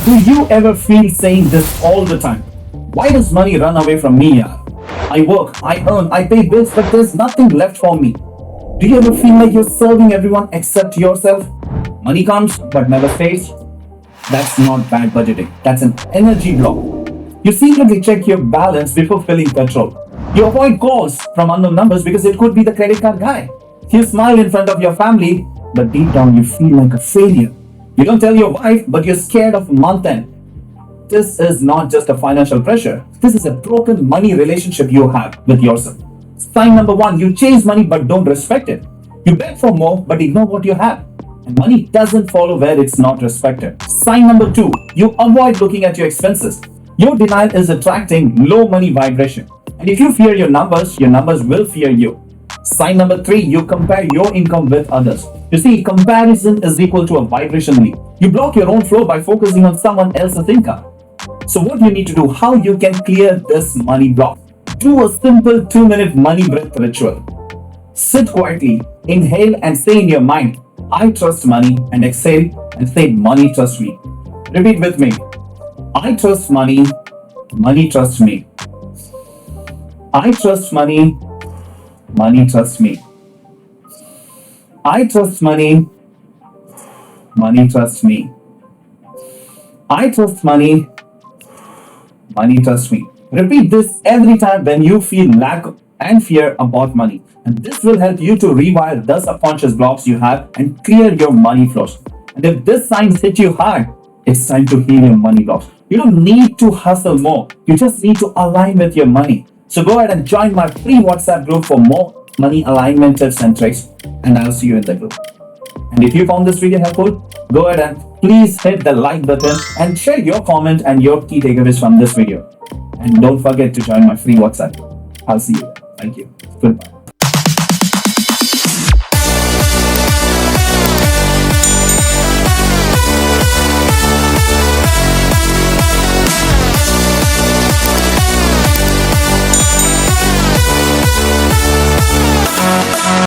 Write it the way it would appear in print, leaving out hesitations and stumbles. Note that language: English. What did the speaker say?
Do you ever feel saying this all the time? Why does money run away from me, yaar? I work, I earn, I pay bills, but there's nothing left for me. Do you ever feel like you're serving everyone except yourself? Money comes but never stays. That's not bad budgeting. That's an energy block. You secretly check your balance before filling petrol. You avoid calls from unknown numbers because it could be the credit card guy. You smile in front of your family, but deep down you feel like a failure. You don't tell your wife, but you're scared of month end. This is not just a financial pressure. This is a broken money relationship you have with yourself. Sign number one, you chase money but don't respect it. You beg for more but ignore what you have. And money doesn't follow where it's not respected. Sign number two, you avoid looking at your expenses. Your denial is attracting low money vibration. And if you fear your numbers will fear you. Sign number three, you compare your income with others. You see, comparison is equal to a vibration leak. You block your own flow by focusing on someone else's income. So what you need to do, how you can clear this money block? Do a simple 2-minute money breath ritual. Sit quietly, inhale and say in your mind, I trust money, and exhale and say money trusts me. Repeat with me. I trust money, money trusts me. I trust money, money trusts me. I trust money, money trusts me. I trust money, money trusts me. Repeat this every time when you feel lack and fear about money. And this will help you to rewire the subconscious blocks you have and clear your money flows. And if this signs hit you hard, it's time to heal your money blocks. You don't need to hustle more. You just need to align with your money. So go ahead and join my free WhatsApp group for more money alignment tips and tricks. And I'll see you in the group. And if you found this video helpful, go ahead and please hit the like button and share your comment and your key takeaways from this video. And don't forget to join my free WhatsApp group. I'll see you. Thank you. Goodbye.